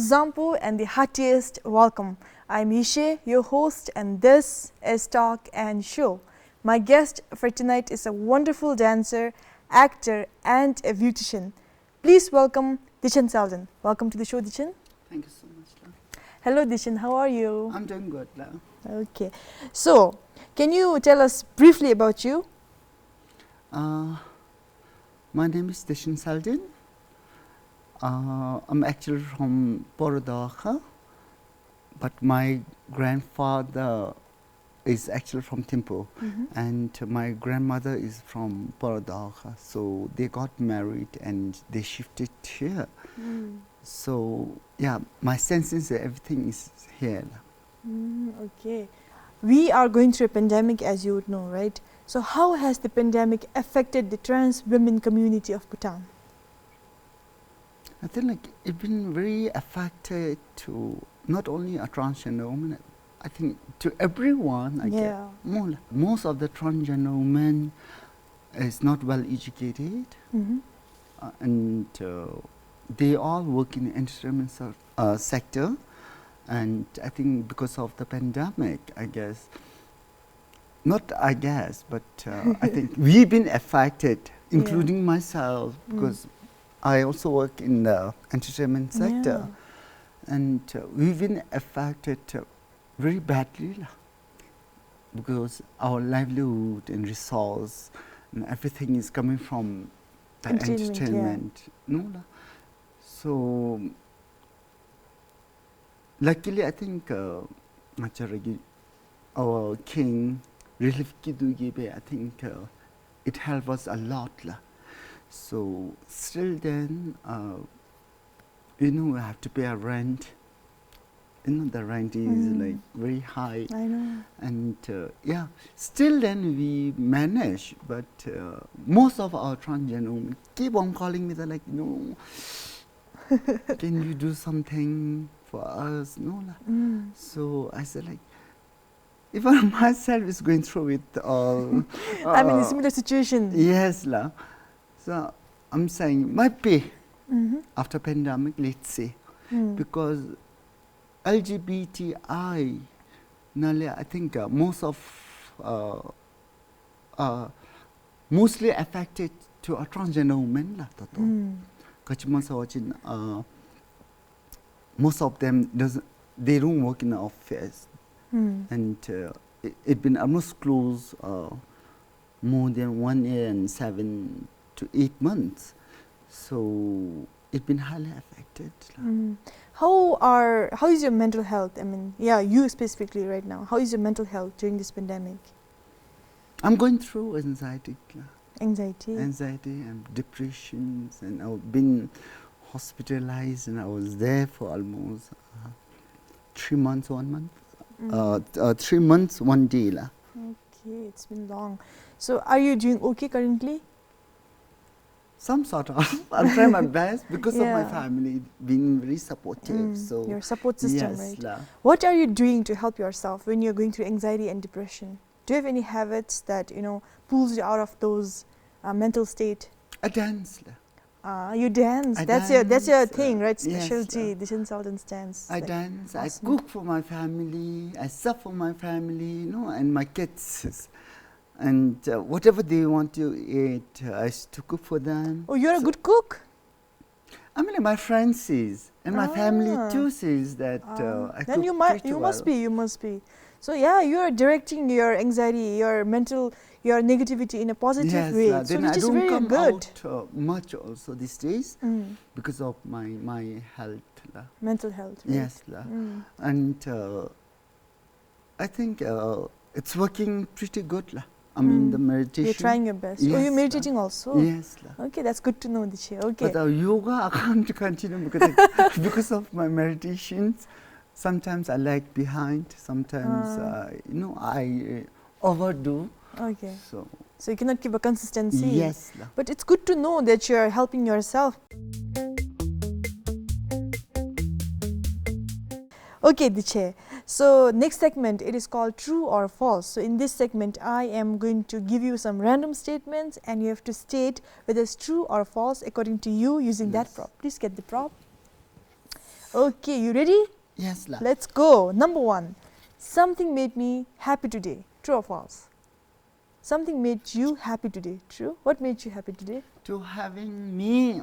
Kuzampo and the heartiest welcome. I'm Ishe, your host, and this is Talk and Show. My guest for tonight is a wonderful dancer, actor, and a beautician. Please welcome Dechen Selden. Welcome to the show, Dechen. Thank you so much, La. Hello, Dechen. How are you? I'm doing good, La. Okay. So, can you tell us briefly about you? My name is Dechen Selden. I'm actually from Dachen, but my grandfather is actually from Thimphu, and my grandmother is from Dachen. So they got married and they shifted here. So yeah, my senses, everything is here. Okay. We are going through a pandemic, as you would know, right? So how has the pandemic affected the trans women community of Bhutan? I think like it's been very affected to not only a transgender woman, I think to everyone. Most of the transgender women is not well educated, and they all work in the entertainment sector. And I think because of the pandemic, I think we've been affected, including myself, because I also work in the entertainment sector, and we've been affected very badly because our livelihood and resource and everything is coming from the entertainment. So luckily, I think our king, Relief Kidugibe, I think it helped us a lot. So still then, we have to pay a rent. The rent is like very high. I know. And still then we manage, but most of our transgender women keep on calling me, they're like, no, can you do something for us? No. So I said, like, if I myself is going through it all. I'm in a similar situation. Yes, la. So I'm saying, might be after pandemic, let's say, because LGBTI, I think mostly affected to a transgender women. Most of them they don't work in the office, and it's been almost close more than 1 year and 7 to 8 months. So it's been highly affected. How is your mental health? I mean, you specifically right now. How is your mental health during this pandemic? I'm going through anxiety. Anxiety and depressions, and I've been hospitalized, and I was there for almost 3 months, 1 month. 3 months, 1 day. Okay, it's been long. So are you doing okay currently? Some sort of. I'll try my best because of my family being very supportive. So your support system, yes, right? What are you doing to help yourself when you're going through anxiety and depression? Do you have any habits that pulls you out of those mental state? I dance. You dance. That's your thing, right? Specialty. Dechen Selden's dance. I dance. Awesome. I cook for my family. I serve for my family. And my kids. And whatever they want to eat, I used to cook for them. Oh, you're a good cook? I mean, my friends says, and my family too says that I then cook you must be. So you are directing your anxiety, your negativity in a positive way. So then which is very good. I don't come out much also these days because of my health. Mental health. Right? Yes, and I think it's working pretty good. I mean, the meditation. You're trying your best. Yes, you're meditating also? Yes. Okay, that's good to know, Diche. Okay. But yoga, I can't continue because of my meditations. Sometimes I lag behind. Sometimes, I overdo. Okay. So you cannot keep a consistency. Yes. But it's good to know that you're helping yourself. Okay, Diche. So next segment, it is called True or False. So in this segment, I am going to give you some random statements and you have to state whether it's true or false according to you using that prop. Please get the prop. Okay, you ready? Yes, love. Let's go. Number 1. Something made me happy today. True or false? Something made you happy today. True? What made you happy today? To having me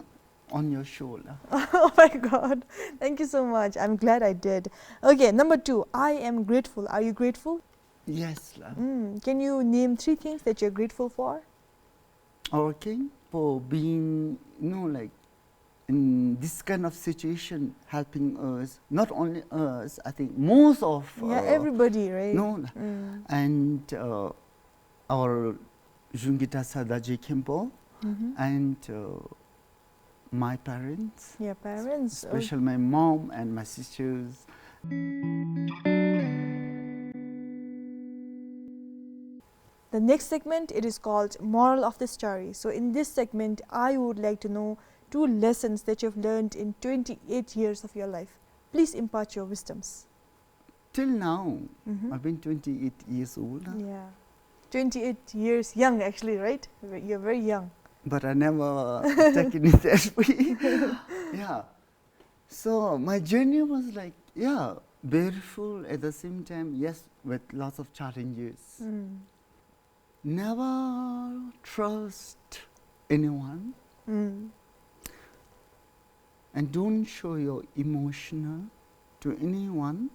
on your shoulder. Oh my God. Thank you so much. I'm glad I did. Okay, number 2. I am grateful. Are you grateful? Yes, love. Can you name 3 things that you're grateful for? Our King, for being, like, in this kind of situation, helping us, not only us, I think most of Everybody, right? no, and our Jungita Sada Jekimpo and my parents, Yeah, parents. especially my mom and my sisters. The next segment, it is called Moral of the Story. So in this segment, I would like to know 2 lessons that you've learned in 28 years of your life. Please impart your wisdoms. Till now, I've been 28 years old. Yeah. 28 years young actually, right? You're very young. But I never taken it that way. Yeah. So my journey was like, beautiful at the same time, yes, with lots of challenges. Never trust anyone. And don't show your emotional to anyone.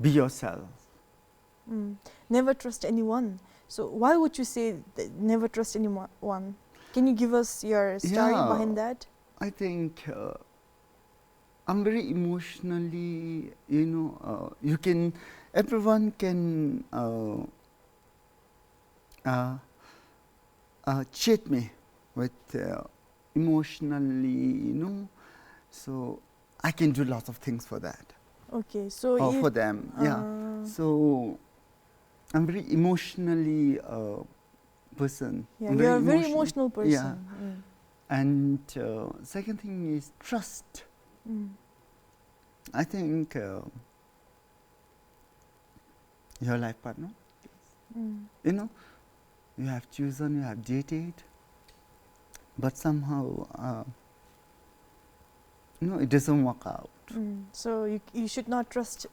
Be yourself. Never trust anyone. So why would you say that never trust anyone? Can you give us your story behind that? I think I'm very emotionally, everyone can cheat me with emotionally, so I can do lots of things for that. Okay, so or for them, So I'm very emotionally person. Yeah, you're a very emotional person. Yeah. And second thing is trust. I think your life partner, you have chosen, you have dated, but somehow it doesn't work out. So you should not trust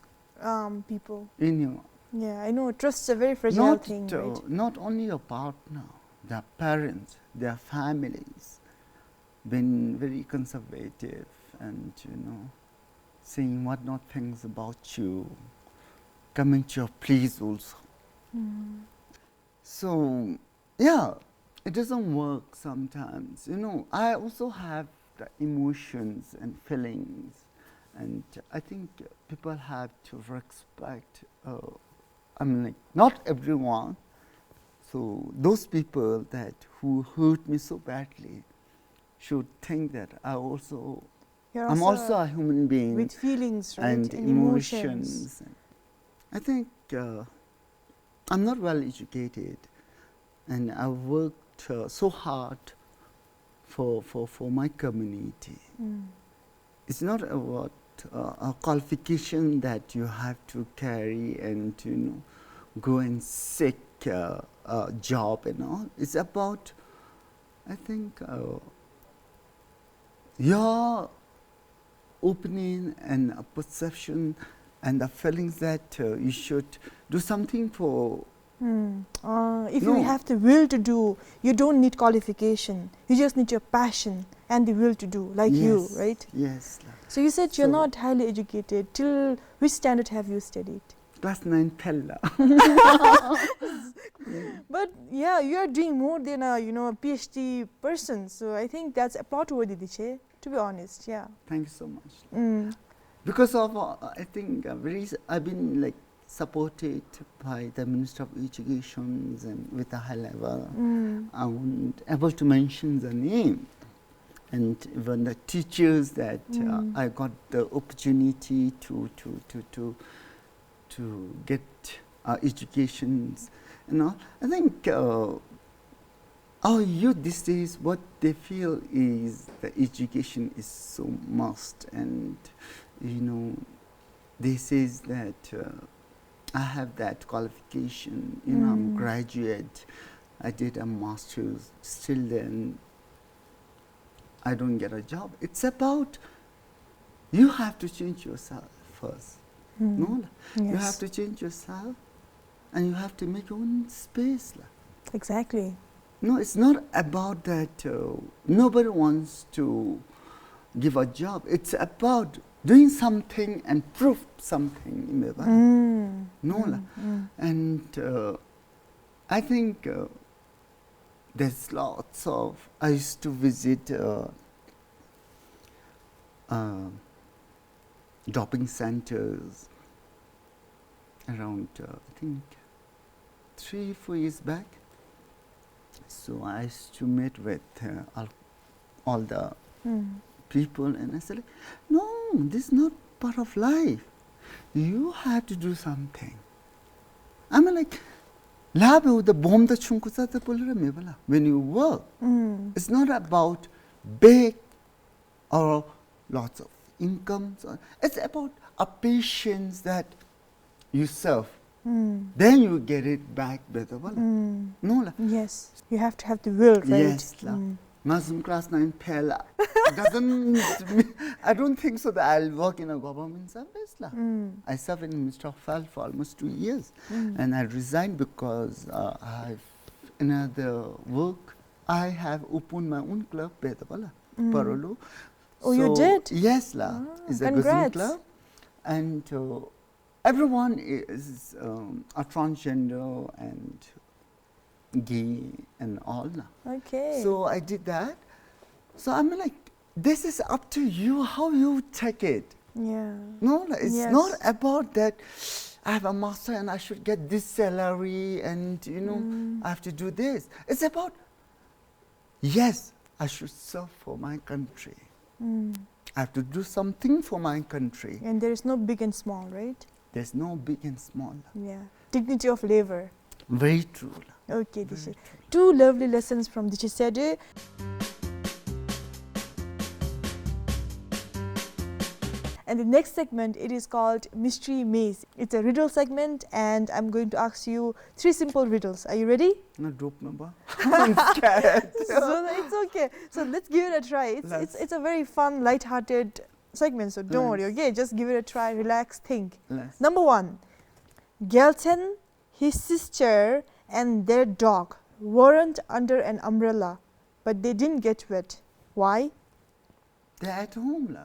people. Anyone. Yeah, I know. Trust is a very fragile thing, right? Not only your partner, their parents, their families, been very conservative and saying what not things about you, coming to your pleas also. So it doesn't work sometimes. I also have the emotions and feelings, and I think people have to respect. Not everyone. So those people who hurt me so badly should think that I'm also a human being with feelings, right? and emotions. I think I'm not well educated, and I worked so hard for my community. It's not about a qualification that you have to carry and go and seek a job and all. It's about, I think, your opinion and perception and the feelings that you should do something for. If you have the will to do, you don't need qualification. You just need your passion and the will to do, like you, right? Yes. So you said you're not highly educated. Till which standard have you studied? Class 9 Pella. But yeah, you are doing more than a PhD person. So I think that's applaud-worthy, Dechen, to be honest. Yeah. Thank you so much. Because of I think I've been supported by the Minister of Education and with a high level. I won't able to mention the name. And even the teachers that I got the opportunity to get educations and all. I think our youth these days, what they feel is the education is so must, and they says that I have that qualification, I'm graduate, I did a master's, still then I don't get a job. It's about you have to change yourself first. No, you Yes. have to change yourself, and you have to make your own space. Exactly. No, it's not about that. Nobody wants to give a job. It's about doing something and prove something. No, and I think there's lots of. I used to visit shopping centers around, I think, 3-4 years back. So I used to meet with all the people, and I said, no, this is not part of life. You have to do something. I mean, like, when you work, it's not about big or lots of income. It's about a patience that you serve. Then you get it back better. No, Yes, you have to have the will, right? yes, Muslim class 9 pela doesn't. I don't think so that I'll work in a government service. I served in Ministry of Health for almost 2 years, and I resigned because I've another work. I have opened my own club, Parolo. Oh, you did? Yes, it's a Muslim congrats. club, and everyone is a transgender and gay and all. Okay. So I did that. So I'm like, this is up to you how you take it. Yeah. No, it's Yes. not about that I have a master and I should get this salary and I have to do this. It's about, yes, I should serve for my country. I have to do something for my country. And there is no big and small, right? There's no big and small. Yeah. Dignity of labor. Very true. Okay, Dechen. 2 lovely lessons from Dechen Sede. And the next segment, it is called Mystery Maze. It's a riddle segment, and I'm going to ask you 3 simple riddles. Are you ready? No dope number. I'm scared. So it's okay. So let's give it a try. It's a very fun, light-hearted segment. So don't worry. Okay, just give it a try. Relax. Think. Number 1. Dechen, his sister, and their dog weren't under an umbrella, but they didn't get wet. Why? They're at home.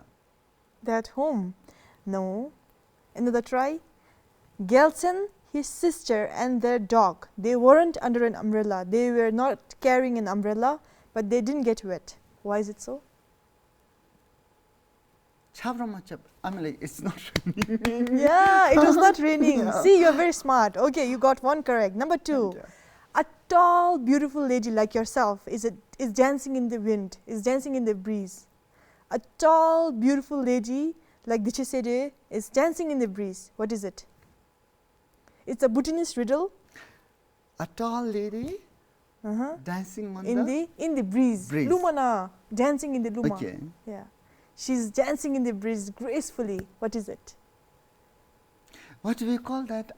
They're at home. No. Another try. Dechen, his sister, and their dog, they weren't under an umbrella. They were not carrying an umbrella, but they didn't get wet. Why is it so? I mean, like, it's not raining. Yeah, it was not raining. Yeah. See, you're very smart. Okay, you got 1 correct. Number 2. A tall, beautiful lady like yourself is dancing in the wind, is dancing in the breeze. A tall, beautiful lady like Dechen Sede is dancing in the breeze. What is it? It's a Bhutanese riddle. A tall lady dancing on in the breeze. Breeze. Lumana, dancing in the luma. Okay. Yeah. She's dancing in the breeze gracefully. What is it? What do we call that?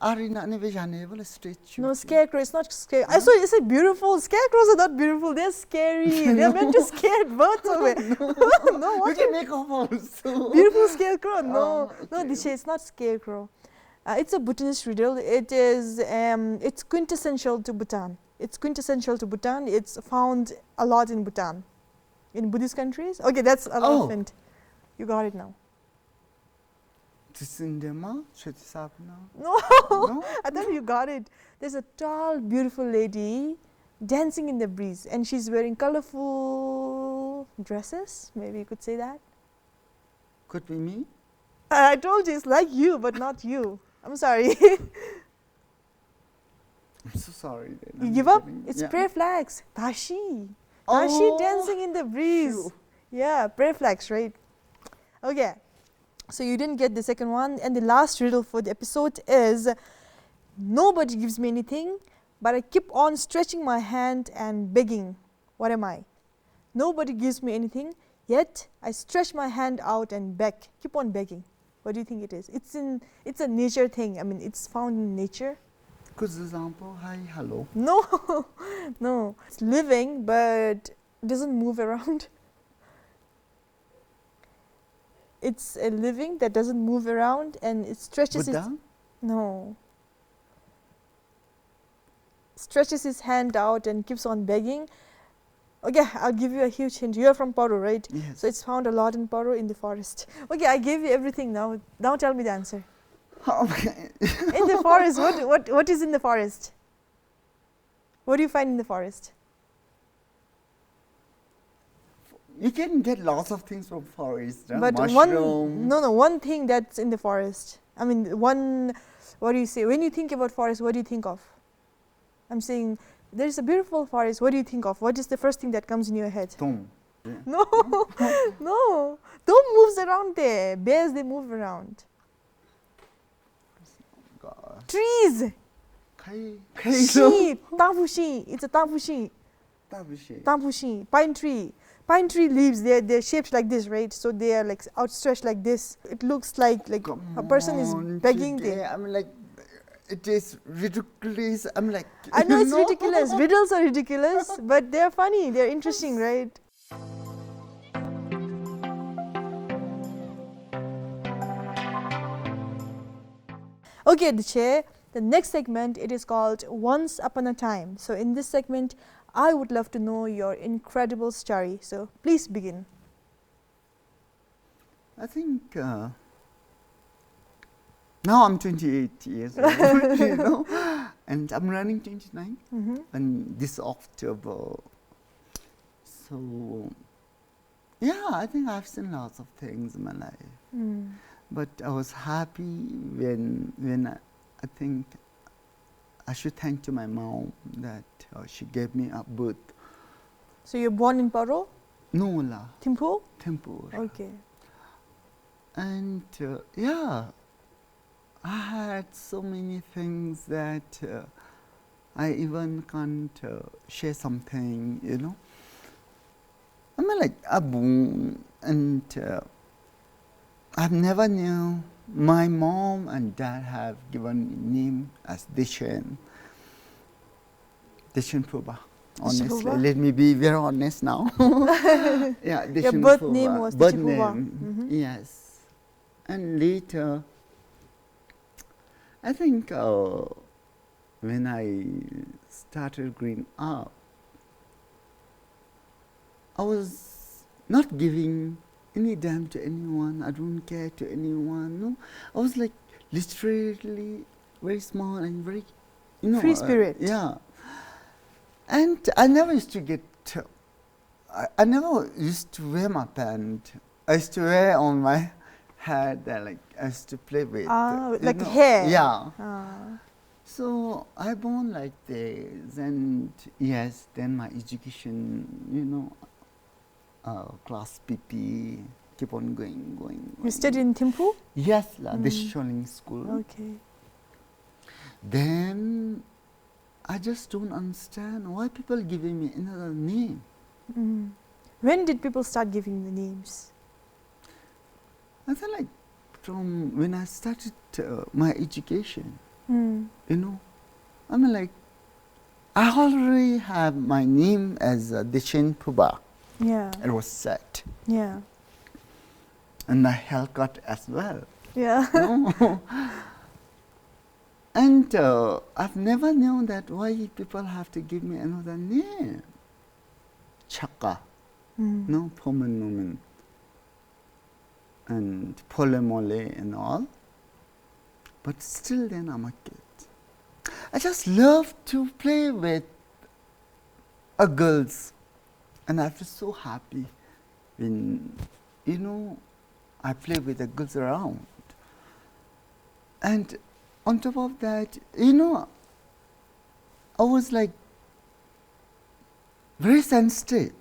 Statue. No, scarecrow. It's not scary. I saw you said beautiful. Scarecrows are not beautiful. They're scary. They're meant to scare birds away. No, what You can make up also. beautiful scarecrow? No, okay. no, Dechen, it's not scarecrow. It's a Bhutanese riddle. It is. It's quintessential to Bhutan. It's quintessential to Bhutan. It's found a lot in Bhutan, in Buddhist countries. Okay, that's an elephant. You got it now. No. No, I thought you got it. There's a tall, beautiful lady dancing in the breeze, and she's wearing colorful dresses. Maybe you could say that. Could be me. I told you it's like you, but not you. I'm sorry. I'm so sorry. You give up? It's prayer flags. Tashi. Tashi dancing in the breeze. Phew. Yeah, prayer flags, right? Okay. So you didn't get the second one. And the last riddle for the episode is, nobody gives me anything, but I keep on stretching my hand and begging. What am I? Nobody gives me anything, yet I stretch my hand out and beg. Keep on begging. What do you think it is? It's a nature thing. I mean, it's found in nature. Good example. Hi, hello. No, no. It's living, but doesn't move around. it's a living that doesn't move around and it stretches its... Buddha? No. Stretches his hand out and keeps on begging. Okay, I'll give you a huge hint. You're from Paro, right? Yes. So it's found a lot in Paro in the forest. Okay, I gave you everything now. Now tell me the answer. Okay. In the forest, what is in the forest? What do you find in the forest? You can get lots of things from forest. But Mushroom. one thing that's in the forest. I mean, what do you say? When you think about forest, what do you think of? I'm saying, there's a beautiful forest. What do you think of? What is the first thing that comes in your head? Tom. Yeah. No, no. Don't moves around there. Bears, they move around. God. Trees. Shi. Tafushi. It's a tafushi. Tafushi. Pine tree. Pine tree leaves, they're shaped like this, right? So they are like outstretched like this. It looks like a person is begging there. I'm like, it is ridiculous. I'm like, I know it's ridiculous. Riddles are ridiculous, but they're funny. They're interesting, right? Okay, Dechen, the next segment, it is called Once Upon a Time. So in this segment, I would love to know your incredible story. So please begin. I think now I'm 28 years old, you know, and I'm running 29 and this October. So yeah, I think I've seen lots of things in my life. But I was happy when I think I should thank to my mom that she gave me a birth. So you're born in Paro? No, la. Thimphu? Thimphu. Okay. And yeah, I had so many things that I even can't share something, you know. I mean, like Abu, and I've never knew my mom and dad have given me name as Dechen. Dechen Phuba. Honestly, let me be very honest now. Yeah, Dechen Your birth Phuba. name was birth Dechen name, yes. And later, I think when I started growing up, I was not giving any damn to anyone. I don't care to anyone. No, I was like literally very small and very, you know, free spirit. Yeah, and I never used to get. I never used to wear my pant. I used to wear on my head that like I used to play with. Like hair. Yeah. So I born like this, and yes, then my education, you know. Class PP, keep on going. You studied in Thimphu? Yes, this Sholing school. Okay. Then I just don't understand why people giving me another name. When did people start giving the names? I feel like from when I started my education, you know, I mean like I already have my name as Dechen Phuba. Yeah. It was set. Yeah. And my haircut as well. Yeah. No? And I've never known that why people have to give me another name. Chaka. No, Pomen and Polemole and all. But still then I'm a kid. I just love to play with girls. And I feel so happy when, you know, I play with the girls around. And on top of that, you know, I was like very sensitive.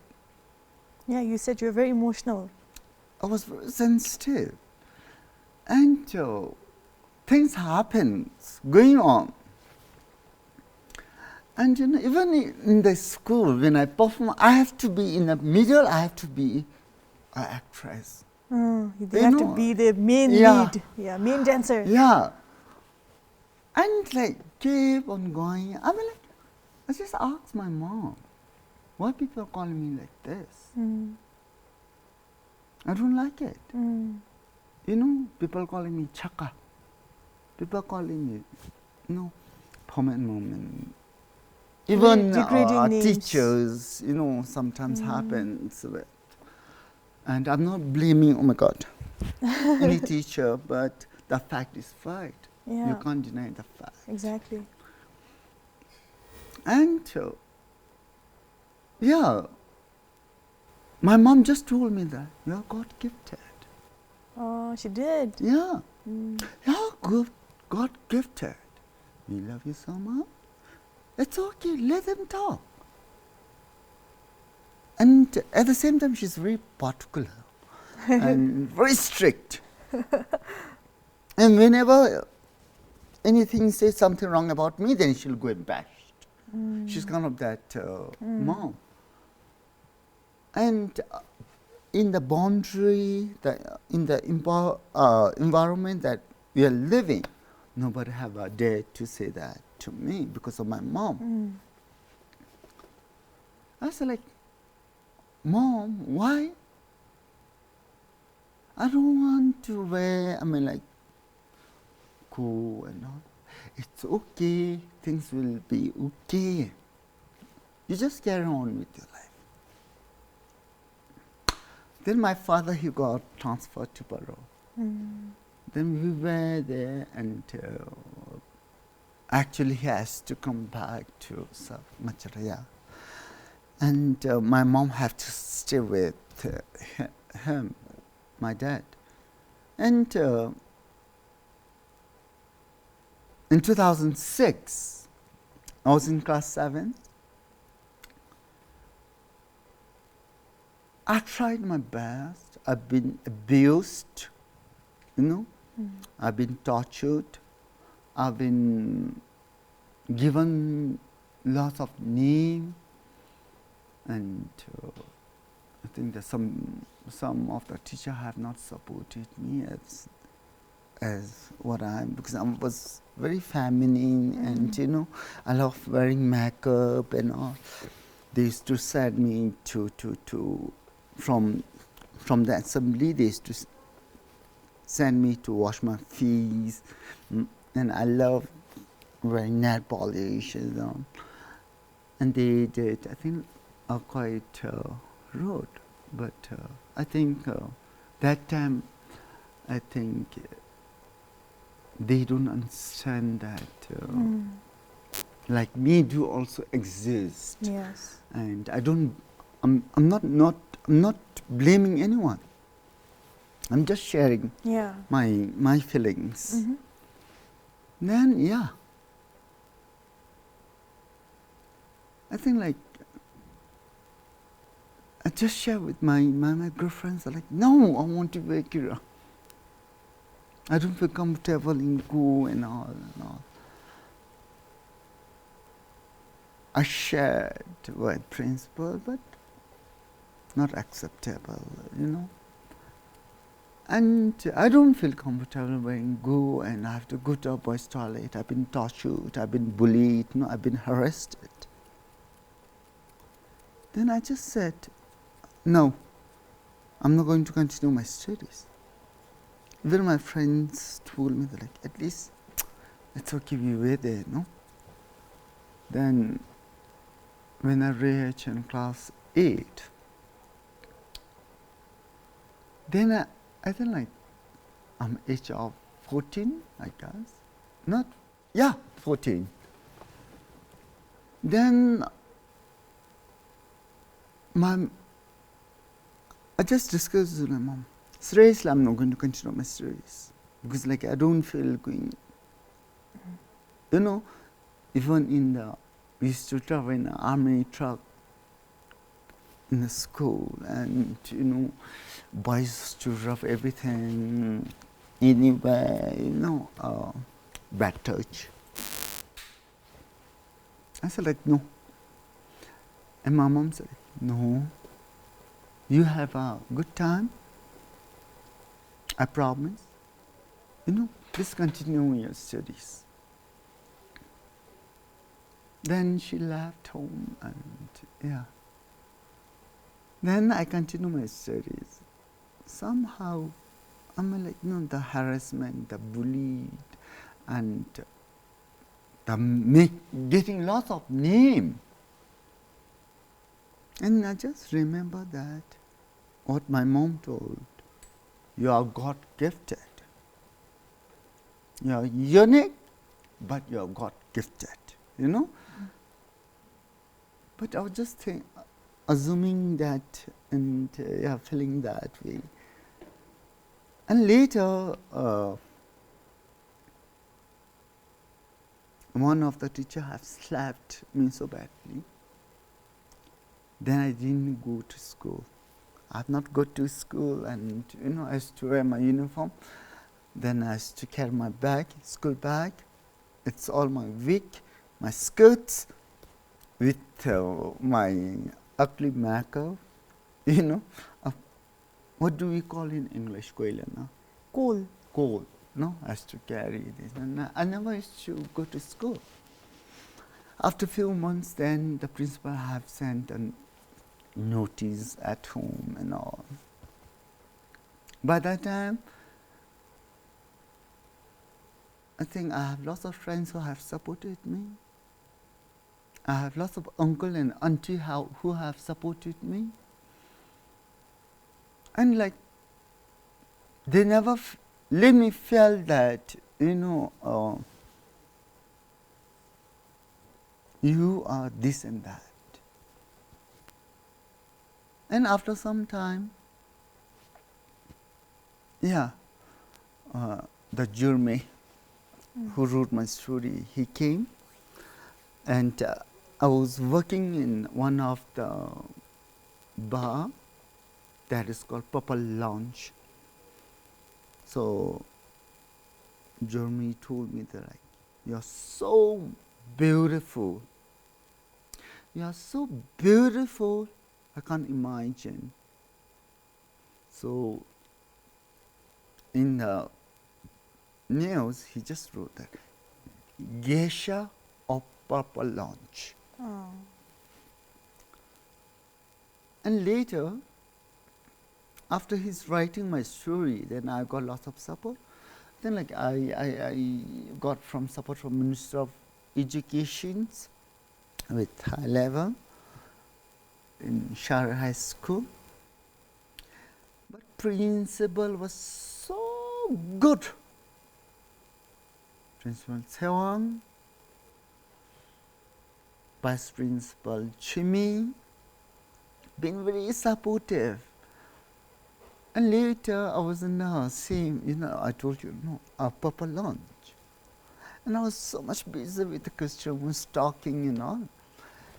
Yeah, you said you were very emotional. I was very sensitive. And things happen going on. And you know, even in the school, when I perform, I have to be in the middle, I have to be an actress. They have to be the main lead, main dancer. Yeah. And like, keep on going. I mean, like, I just asked my mom, why people call me like this? I don't like it. people calling me Chaka. People calling me, Pomen Moment. Even degrading names. teachers, sometimes happens. And I'm not blaming, oh my God, any teacher, but the fact is fact. Yeah. You can't deny the fact. Exactly. And my mom just told me that you're God gifted. Oh, she did. Yeah. You're God gifted. We love you so much. It's okay, let them talk. And at the same time, she's very particular and very strict. And whenever anything says something wrong about me, then she'll go and bash. She's kind of that mom. And in the boundary, in the environment that we are living, nobody have dared to say that to me because of my mom. I was like, Mom, why? I don't want to wear, cool and all. It's okay, things will be okay. You just carry on with your life. Then my father, he got transferred to Paro. Then we were there, and actually he has to come back to Macharaya. And my mom had to stay with him, my dad. And in 2006, I was in class 7. I tried my best. I've been abused, I've been tortured. I've been given lots of names. And I think that some of the teachers have not supported me as what I am, because I was very feminine and I love wearing makeup and all. They used to send me to from the assembly. They used to send me to wash my face, and I love wearing nail polish and all. And they did, I think, quite rude, but I think that time, I think they don't understand that like me do also exist. Yes. And I'm not blaming anyone. I'm just sharing my feelings. Then I think like I just share with my girlfriends. Like, no, I want to wear kira. I don't feel comfortable in go and all. I shared with principal, but not acceptable, And I don't feel comfortable wearing go, and I have to go to a boys' toilet. I've been tortured, I've been bullied, I've been harassed. Then I just said, no, I'm not going to continue my studies. Even my friends told me that, like, at least it's okay, we were there, no? Then when I reached in class 8, then I think like I'm age of 14, I guess. 14. Then I just discussed with my mom. Seriously, I'm not going to continue my studies because, like, I don't feel going. Even we used to travel in an army truck in the school, and boys used to rough everything anywhere, bad touch. I said, like, no. And my mom said, no, you have a good time, I promise. Please continue your studies. Then she left home, and Then I continued my studies. Somehow I mean, like, you know, the harassment, the bullied, and the getting lots of name. And I just remember that what my mom told, you are God gifted. You are unique, but you are God gifted, you know. But I was just assuming that and feeling that way. And later, one of the teachers have slapped me so badly. Then I didn't go to school. I have not go to school, and you know, I used to wear my uniform. Then I used to carry my bag, school bag. It's all my wig, my skirts, with my ugly makeup. You know, what do we call in English, Koilana? Cool. Coal. No, I used to carry this, and I never used to go to school. After a few months, then the principal have sent a notice at home and all. By that time, I think I have lots of friends who have supported me. I have lots of uncle and auntie who have supported me. And like, they never let me feel that, you know, you are this and that. And after some time, the Jurme who wrote my story, he came, and I was working in one of the bar that is called Purple Lounge. So Jeremy told me that, like, you're so beautiful. You're so beautiful, I can't imagine. So in the news, he just wrote that, Geisha of Purple Lounge. Oh. And later, after he's writing my story, then I got lots of support. Then like I got from support from Minister of Education with high level in Shire High School. But principal was so good. Principal Sewang, Vice Principal Chimi, been very supportive. And later I was in the same, you know, I told you, no, a Purple Lounge. And I was so much busy with the customers talking and all.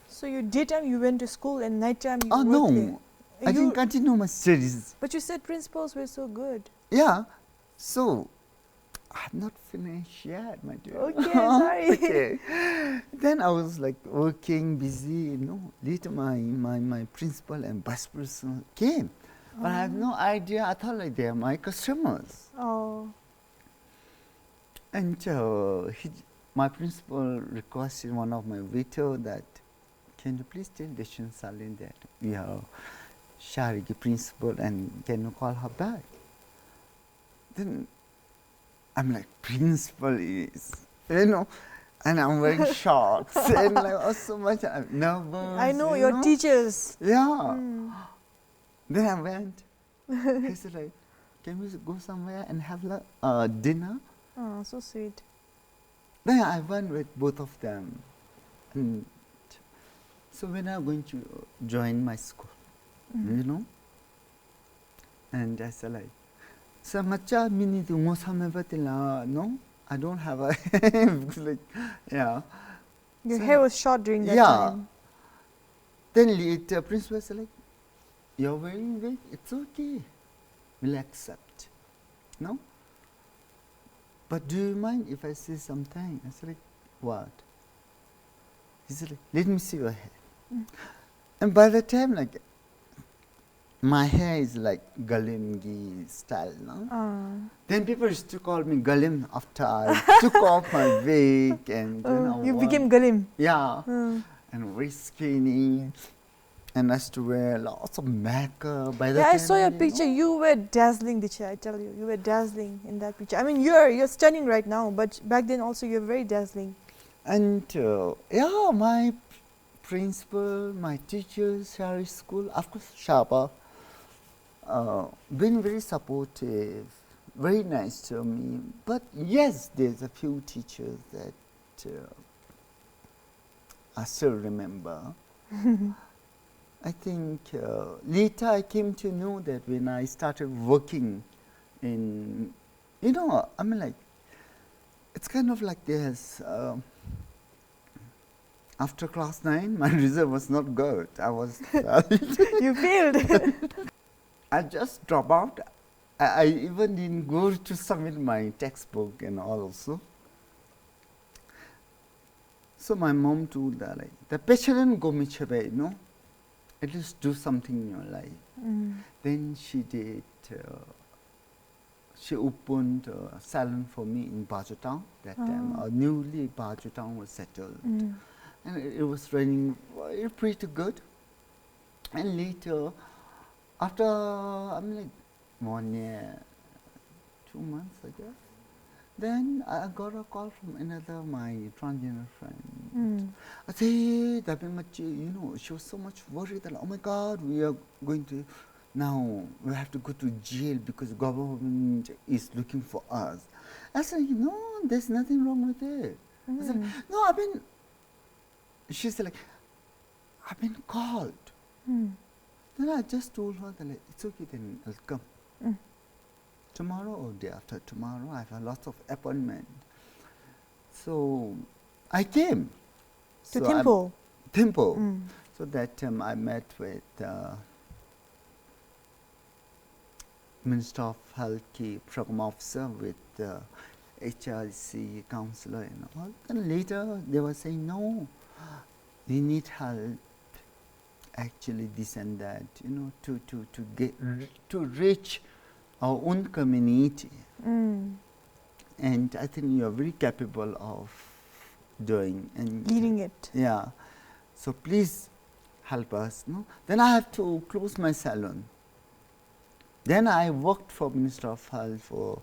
So you daytime you went to school and nighttime you worked no, here. I didn't continue my studies. But you said principals were so good. Yeah, so I have not finished yet, my dear. Okay, sorry. Okay. Then I was like working, busy, you know. Later my principal and vice principal came. But I have no idea. I thought like they are my customers. Oh. And my principal requested one of my waiter that, can you please tell Dechen Salin that we are Sharigi principal and can you call her back? Then I'm like, principal is, you know, and I'm very shocked. And like, oh, so much, I'm nervous. I know, your teachers. Yeah. Then I went. He said, like, can we go somewhere and have dinner? Oh, so sweet. Then I went with both of them. And so when I'm going to join my school, you know, and I said, like, so macha mini tu mo samevatila, no, I don't have a like, yeah. Your so, hair was short during that time. Then later, principal said, like, you're wearing wig, it's okay, we'll accept, no? But do you mind if I say something? I said, like, what? He said, like, let me see your hair. And by the time, like, my hair is like Galimgi style, no? Then people used to call me Galim after I took off my wig and you became Galim. Yeah, and very skinny. And I used to wear lots of makeup. By the Yeah, time, I saw your picture. You were dazzling, Dechen, I tell you. You were dazzling in that picture. I mean, you're stunning right now, but back then also you're very dazzling. And yeah, my principal, my teachers, Shari School, of course, Shaba, been very supportive, very nice to me. But yes, there's a few teachers that I still remember. I think later I came to know that when I started working in, you know, I mean, like, it's kind of like this. After class 9, my result was not good. I was. You failed. I just dropped out. I even didn't go to submit my textbook and all also. So my mom told that, like, the patient go michebe, you know, at least do something in your life. Then she did. She opened a salon for me in Bhutan that time. Newly Bhutan was settled. And it was running pretty good. And later, after, I mean, like 1 year, 2 months, I guess, then I got a call from another, my transgender friend. I say, you know, she was so much worried that, oh my God, we are going to, now we have to go to jail because the government is looking for us. I said, no, there's nothing wrong with it. I said, no, she said, like, I've been called. Then I just told her that, like, it's okay, then I'll come. Tomorrow or day after tomorrow, I have lots of appointments. So I came. To Thimphu? Thimphu. So that I met with Minister of Health Key Program Officer, with HRC counselor and all. And later they were saying, no, we need help, actually this and that, you know, to reach our own community. And I think you are very capable of doing and leading it. Yeah. So please help us. No? Then I have to close my salon. Then I worked for Minister of Health for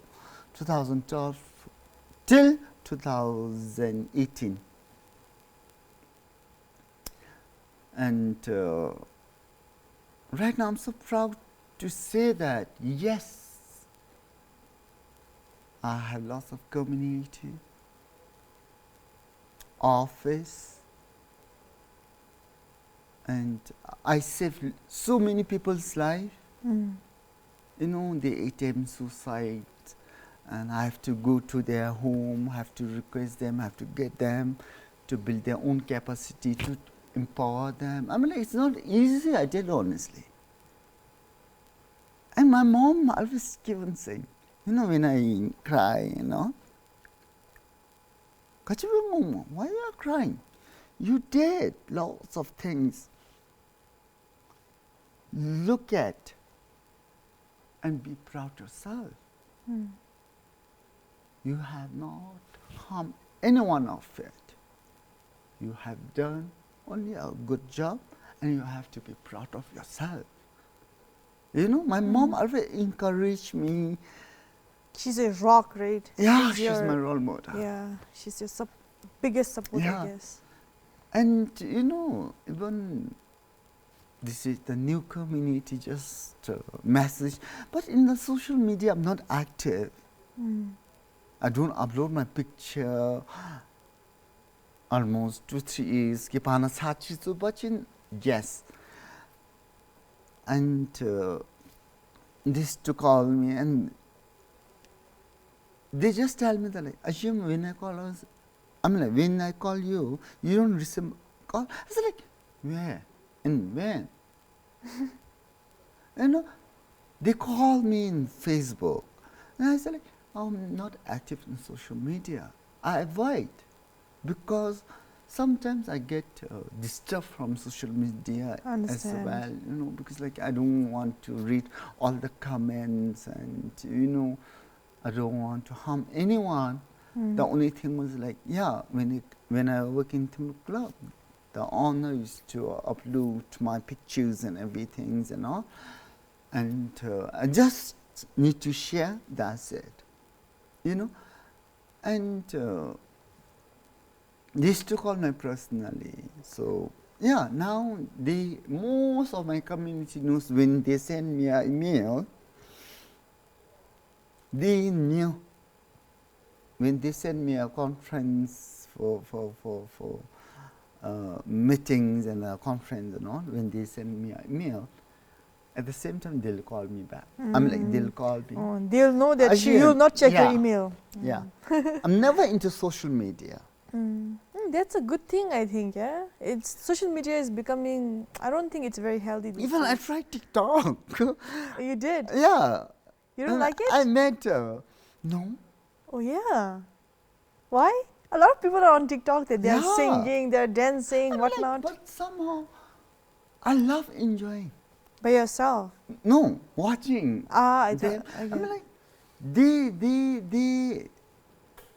2012 till 2018. And right now I'm so proud to say that, yes, I have lots of community, office, and I saved so many people's life. You know, they attempt suicide, and I have to go to their home, have to request them, have to get them to build their own capacity, to empower them. I mean, like, it's not easy, I tell you honestly. And my mom always keep on saying, you know, when I cry, you know, Kachibu Mama, why are you crying? You did lots of things. Look at and be proud yourself. You have not harmed anyone of it. You have done only a good job, and you have to be proud of yourself. You know, my mom always encouraged me. She's a rock, right? Yeah, she's my role model. Yeah, she's your biggest support, I guess. And you know, even this is the new community, just message. But in the social media, I'm not active. I don't upload my picture almost 2-3 years. But yes. And this to call me, and they just tell me that, like, assume when I call us, I mean, like, when I call you, you don't receive call. I said, like, where and when? You know, they call me in Facebook, and I said, like, I'm not active in social media. I avoid, because sometimes I get disturbed from social media as well, you know, because, like, I don't want to read all the comments, and, you know, I don't want to harm anyone. The only thing was, like, yeah, when I work in Timber Club, the owner used to upload my pictures and everything and all. And I just need to share, that's it. You know? And they used to call me personally. So, yeah, now most of my community knows when they send me an email, they knew when they send me a conference for meetings and a conference and all, when they send me an email, at the same time they'll call me back. I mean, like, they'll call me. Oh, they'll know that you'll not check your email. Yeah. I'm never into social media. That's a good thing, I think, yeah? Social media is becoming, I don't think it's very healthy. Even I tried TikTok. You did? Yeah. You don't like it? I met, no. Oh, yeah. Why? A lot of people are on TikTok, they're singing, they're dancing, whatnot. But somehow, I love enjoying. By yourself? No, watching. I thought, I mean, like,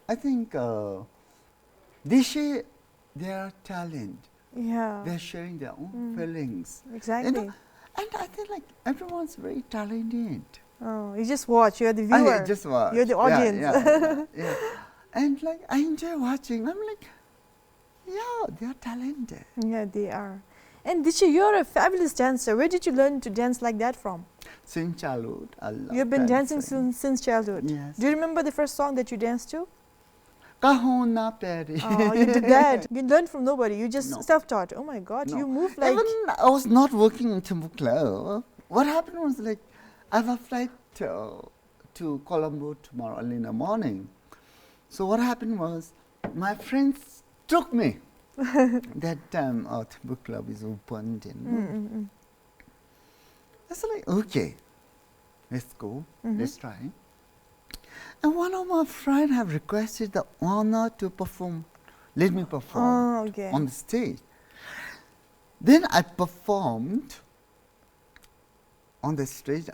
I think they share their talent. Yeah. They're sharing their own feelings. Exactly. You know? And I think like everyone's very talented. Oh, you just watch, you're the viewer. I just watch. You're the audience. Yeah. And like, I enjoy watching. I'm like, yeah, they're talented. Yeah, they are. And Dechen, you're a fabulous dancer. Where did you learn to dance like that from? Since childhood, I love You've been dancing since childhood? Yes. Do you remember the first song that you danced to? Kahona Peri. Oh, you did that. You learned from nobody. You just self-taught. Oh my God, you moved like... Even I was not working in Timbuktu. What happened was like, I have a flight to Colombo tomorrow early in the morning. So what happened was, my friends took me. That time, book club is opened. I said, like, okay, let's go, let's try. And one of my friends have requested the honor to perform, let me perform on the stage. Then I performed on the stage.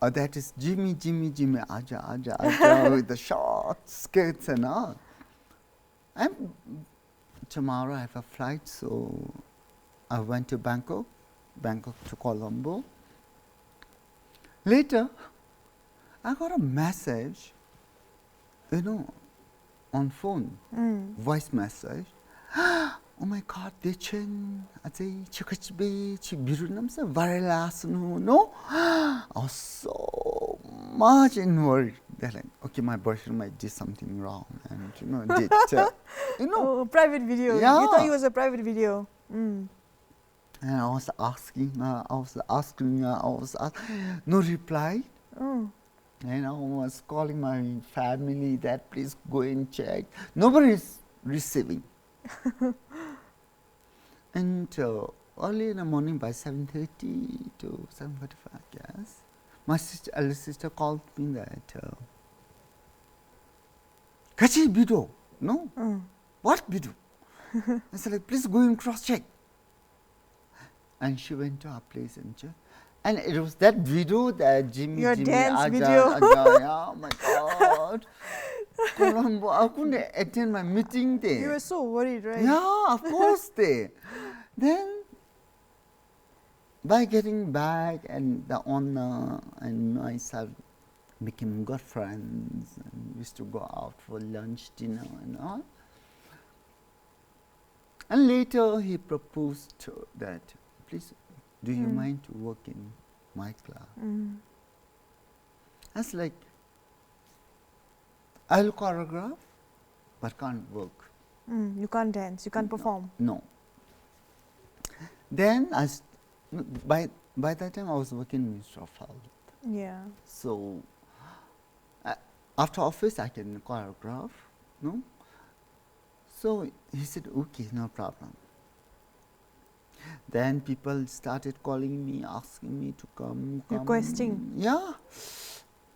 That is Jimmy, Jimmy, Jimmy, Aja, Aja, Aja, with the short skirts and all. And tomorrow I have a flight, so I went to Bangkok to Colombo. Later, I got a message, on phone, voice message. Oh my God, Dechen, Chikachbe, Chibirunamsa, Varilasunu, no? I was so much inward. They're like, okay, my boyfriend might do something wrong, and did, Oh, private video. Yeah. You thought it was a private video. And I was asking, no reply. Oh. And I was calling my family that please go and check. Nobody is receiving. And early in the morning by 7:30 to 7:45, yes, my elder sister called me that, Kachi video, no? What video? I said, like, please go and cross-check. And she went to our place and checked. And it was that video that Jimmy, dance Aja, video. Aja, oh my God. Colombo, I couldn't attend my meeting there. You were so worried, right? Yeah, of course they. Then, by getting back, and the owner and myself became good friends, and we used to go out for lunch, dinner, and all. And later he proposed that, please, do you mind to work in my club? I was like, I'll choreograph, but can't work. You can't dance, you can't perform. No. Then, by that time, I was working in Ministry of Health. Yeah. So, after office, I can choreograph, no? So, he said, okay, no problem. Then people started calling me, asking me to come. Requesting. Yeah.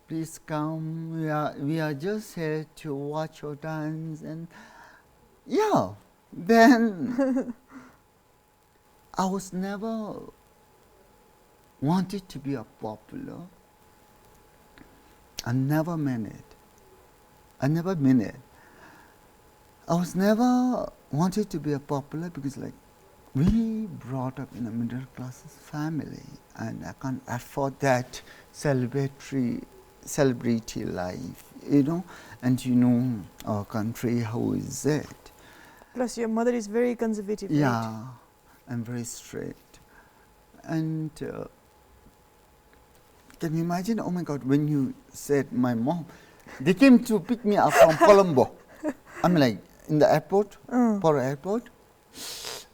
Please come. We are just here to watch your dance. And yeah. Then I was never wanted to be a popular. I never meant it. I never meant it. I was never wanted to be a popular because, like, we brought up in a middle class family, and I can't afford that celebrity life, you know. And you know our country, how is it? Plus, your mother is very conservative, Yeah, right? I'm very strict. And can you imagine? Oh my God! When you said my mom, they came to pick me up from Colombo. I'm like in the airport, Poro airport.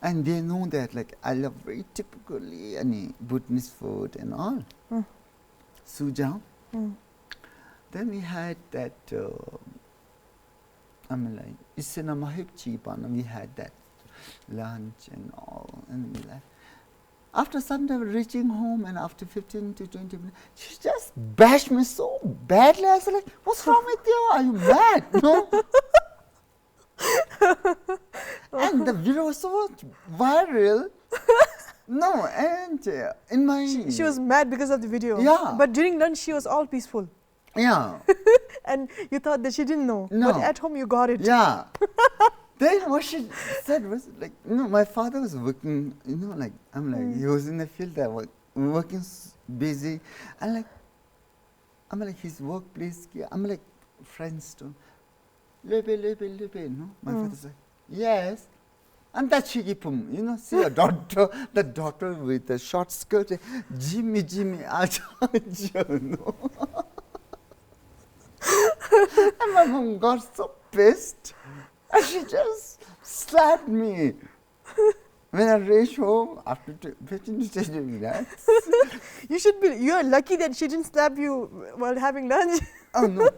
And they know that, like, I love very typically any Bhutanese food and all. Sujang. Then we had that, Isinama Hipchipan, we had that lunch and all. And we left. After some time reaching home, and after 15 to 20 minutes, she just bashed me so badly. I was like, what's wrong with you? Are you mad? No? And the video was so viral. No, and in my... She was mad because of the video. Yeah. But during lunch, she was all peaceful. Yeah. And you thought that she didn't know. No. But at home, you got it. Yeah. Then what she said was like, my father was working, like, I'm like, he was in the field, working busy. And I'm like, his workplace, I'm like, friends too. Lebe, no? My father said, yes. And that shigipum, see a daughter, the daughter with a short skirt, Jimmy, aja, no? And my mom got so pissed, and she just slapped me. When I reached home after 15 to 20 minutes. You are lucky that she didn't slap you while having lunch. Oh, no.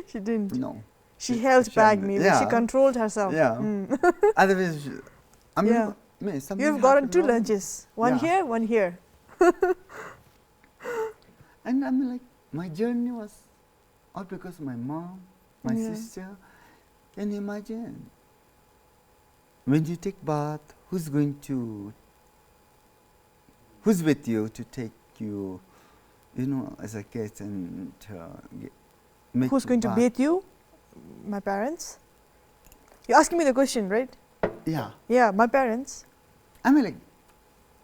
She didn't. No. She held back, maybe. Yeah. She controlled herself. Yeah. Otherwise, You've gotten 2 lunches. One here, one here. And I'm like, my journey was all because of my mom, my sister. Can you imagine? When you take bath, who's with you to take you, as a kid and make Who's going to bathe you? My parents? You're asking me the question, right? Yeah. Yeah, my parents. I mean, like,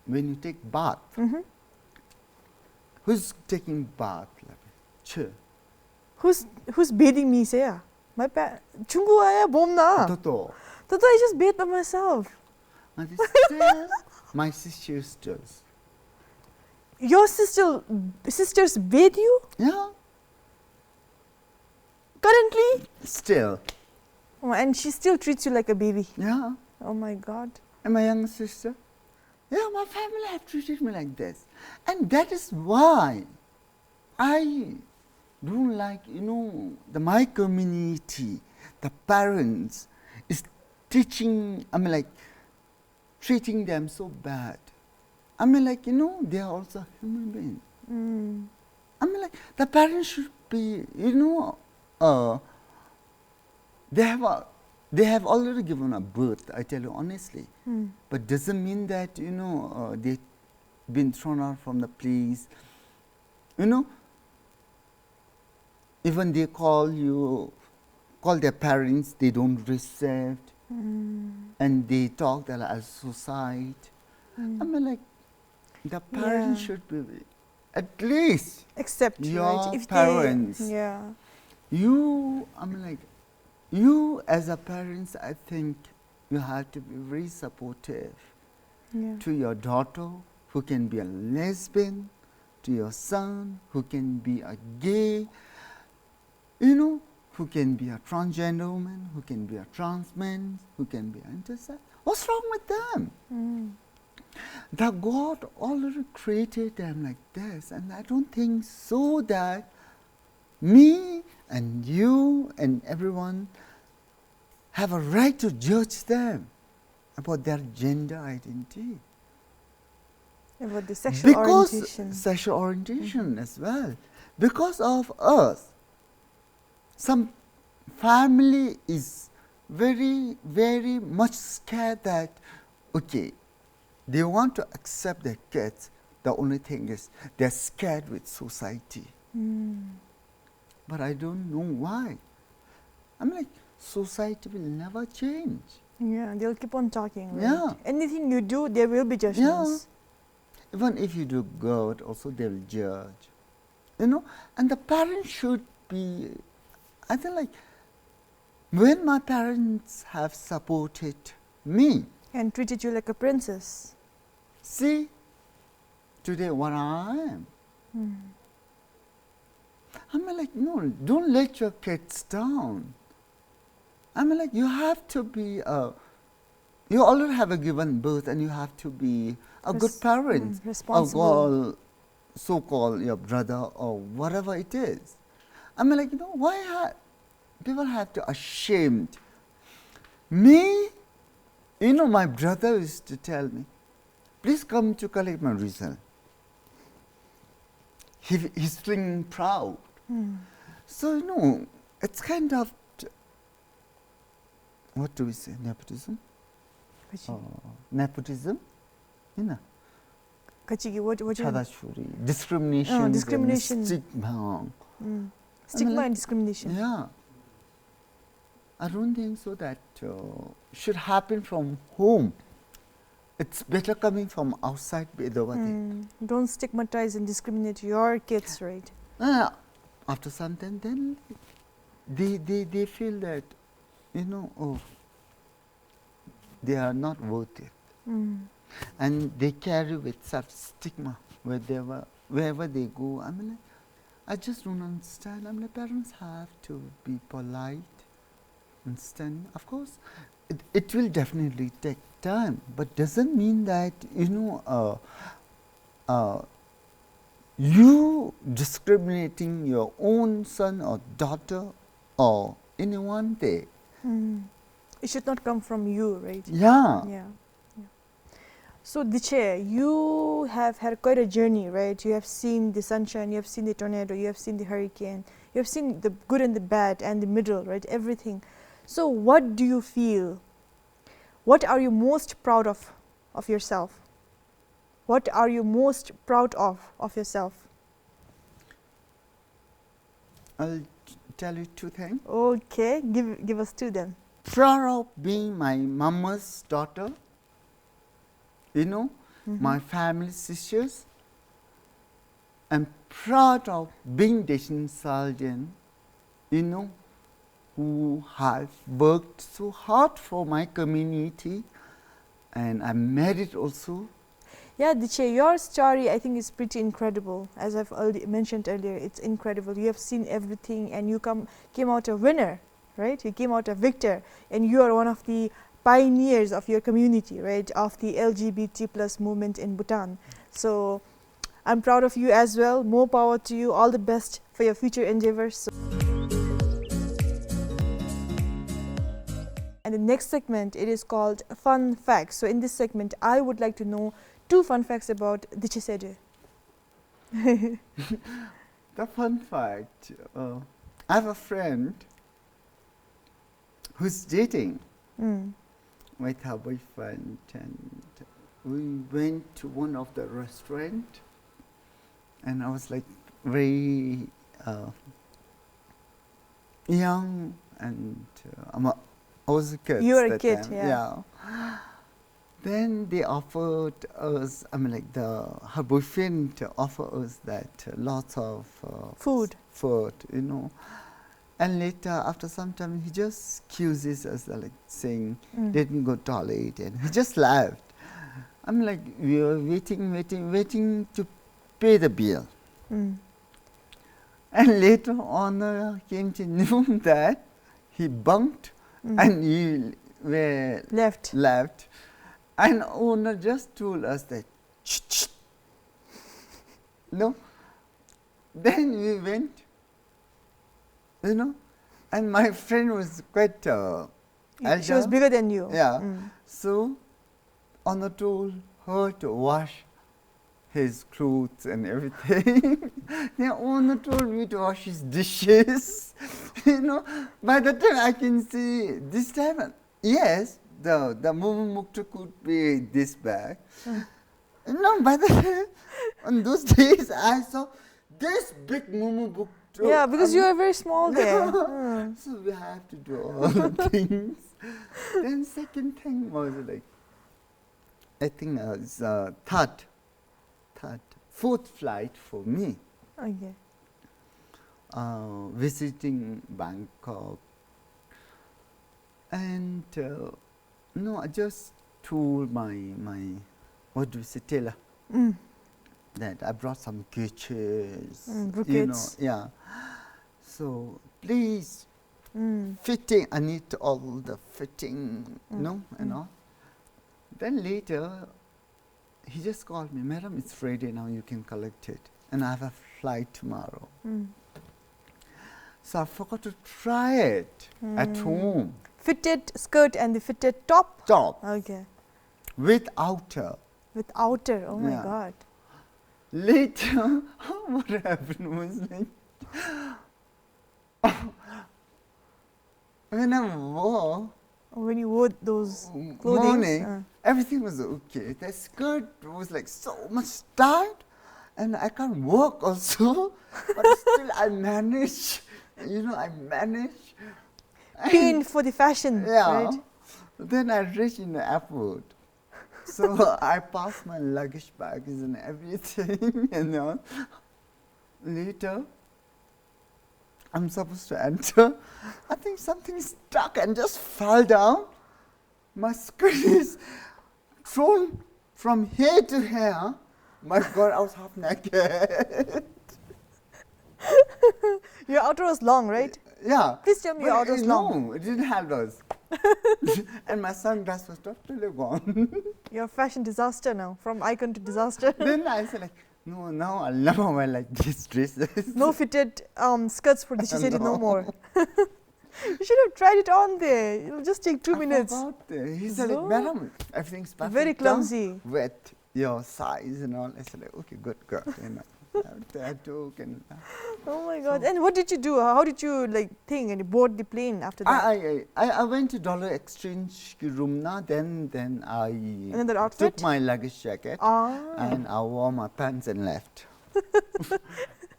when you take bath, who's taking bath? Like, Who's bathing me? Say, my parents. Chungu aya bomna. Toto. Toto, I just bathe by myself. My sisters does. Your sisters bathe you? Yeah. Currently? Still. Oh, and she still treats you like a baby. Yeah. Oh my God. And my younger sister. Yeah, my family have treated me like this. And that is why I don't like, my community, the parents, is treating them so bad. They are also human beings. The parents should be, they have already given a birth, I tell you honestly. But doesn't mean that, they've been thrown out from the place. Even they call their parents, they don't receive. And they talk as suicide. The parents should be, at least, accept your right? If parents. You, You as a parent, I think you have to be very supportive to your daughter, who can be a lesbian, to your son, who can be a gay, who can be a transgender woman, who can be a trans man, who can be intersex. What's wrong with them? The God already created them like this, and I don't think so that me and you and everyone have a right to judge them about their gender identity. About the sexual orientation. Sexual orientation as well. Because of us, some family is very, very much scared that, okay, they want to accept their kids. The only thing is they're scared with society. But I don't know why. Society will never change. Yeah, they'll keep on talking. Right? Yeah. Anything you do, there will be judgments. Even if you do good, also they will judge. You know, and the parents should be, I think like, when my parents have supported me, And treated you like a princess. see, today what I am. I mean like, no, don't let your kids down. I mean like, you have to be, you already have a given birth and you have to be a good parent. Responsible. So-called your brother or whatever it is. I mean like, you know, why people have to ashamed. Me, you know, my brother used to tell me, please come to collect my result. He's feeling proud. So, you know, it's kind of, what do we say, nepotism? Nepotism, you know. Discrimination. Discrimination. Stigma. Stigma and discrimination. Yeah. I don't think so that should happen from home. It's better coming from outside. Don't stigmatize and discriminate your kids, right? After some time, then they feel that, you know, oh, they are not worth it. And they carry with such stigma wherever they go. I mean, I just don't understand. I mean, parents have to be polite, understand. Of course, it will definitely take time, but doesn't mean that, you know, you discriminating your own son or daughter or anyone there. It should not come from you, right? Yeah. So, Dechen, you have had quite a journey, right? You have seen the sunshine, you have seen the tornado, you have seen the hurricane, you have seen the good and the bad and the middle, right? Everything. So, what do you feel? What are you most proud of yourself? What are you most proud of yourself? I'll tell you two things. Okay, give us two then. Proud of being my mama's daughter, you know, my family sisters. I'm proud of being Dechen selden, you know, who have worked so hard for my community, and I'm married also. Yeah, Dechen, your story I think is pretty incredible. As I've mentioned earlier, it's incredible. You have seen everything and you came out a winner, right? You came out a victor, and you are one of the pioneers of your community, right? Of the LGBT plus movement in Bhutan. So I'm proud of you as well. More power to you. All the best for your future endeavors. And the next segment, it is called Fun Facts. So in this segment, I would like to know 2 fun facts about Dechen. The fun fact, I have a friend who's dating with her boyfriend, and we went to one of the restaurant, and I was like very young, and I was a kid. You were a that kid, time. yeah. Then they offered us, I mean like her boyfriend offered us that lots of food, you know. And later, after some time, he just excuses us, like saying, didn't go to toilet, and he just left. I'm like, we were waiting to pay the bill. And later on, came to know that he bunked and he left. And owner just told us that, shh. No. Then we went, you know, and my friend was quite elder. She was bigger than you. Yeah. So, owner told her to wash his clothes and everything. The owner told me to wash his dishes. You know, by the time I can see this time, yes, the Mumu Mukta could be this bag. No, by the on those days I saw this big Mumu to. Yeah, because you are very small there. Hmm. So we have to do all the things. Then second thing was like, I think it's fourth flight for me. Okay. Visiting Bangkok. And no, I just told my what do you say, tailor, that I brought some kitchens, bouquets. yeah. So please, fitting, I need all the fitting, and all. Then later, he just called me, Madam, it's Friday now, you can collect it. And I have a flight tomorrow. So I forgot to try it at home. Fitted skirt and the fitted top? Top. Okay. With outer. With outer, oh my Yeah. God. Later, what happened was like, when I wore When you wore those clothing, morning, everything was okay. The skirt was like so much tight, and I can't walk also, but still I manage. I manage. Pin for the fashion, Yeah. right? Then I reached in the airport. So I passed my luggage bags and everything, Later, I'm supposed to enter. I think something stuck and just fell down. My skirt is thrown from here to here. My God, I was half naked. Your outer was long, right? Yeah. Please tell me your outer was long. No, it didn't have those. And my sunglasses was totally gone. You're a fashion disaster now, from icon to disaster. Then I said like, no, now I'll never wear like these dresses. No fitted skirts for the Shisedi, no No. more. You should have tried it on there. It'll just take 2 minutes. He said like, Madam, everything's perfect. Very clumsy. With your size and all. I said like, okay, good, good. I took and Oh my God. And what did you do? How did you think and you board the plane after that? I went to dollar exchange room now. Then I Another outfit? took my luggage jacket and I wore my pants and left.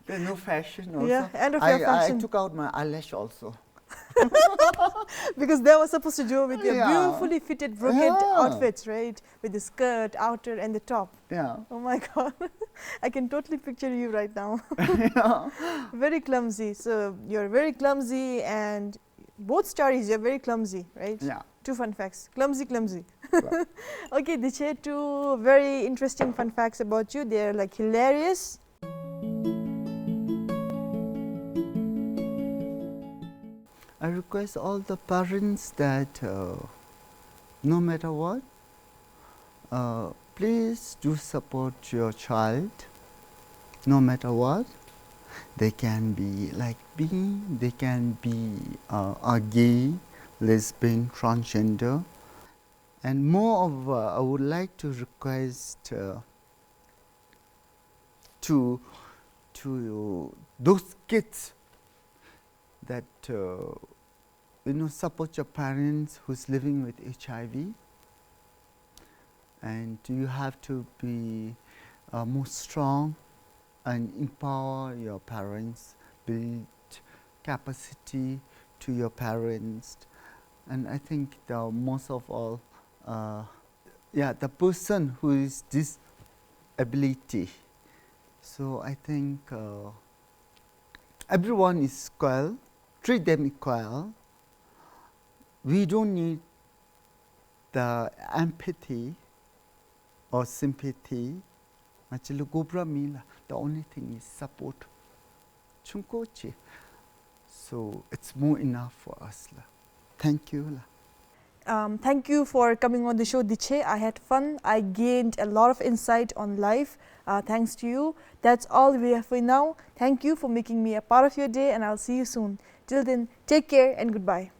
There's no fashion also. Yeah, end of your fashion. I took out my eyelash also. Because that was supposed to do with your Yeah. beautifully fitted brocade Yeah. outfits, right? With the skirt, outer and the top. Yeah. Oh my God. I can totally picture you right now. Yeah. Very clumsy. So you're very clumsy, and both stories you're very clumsy, right? Yeah. 2 fun facts. Clumsy, clumsy. Right. Okay, Dechen, 2 very interesting fun facts about you. They're hilarious. I request all the parents that no matter what, please do support your child, no matter what. They can be like me, they can be a gay, lesbian, transgender. And moreover, I would like to request to those kids that support your parents who's living with HIV, and you have to be more strong and empower your parents, build capacity to your parents. And I think the most of all, the person who is disability. So I think everyone is equal, treat them equal. We don't need the empathy or sympathy. The only thing is support. So it's more enough for us. Thank you. Thank you for coming on the show, Dechen. I had fun. I gained a lot of insight on life. Thanks to you. That's all we have for now. Thank you for making me a part of your day, and I'll see you soon. Till then, take care and goodbye.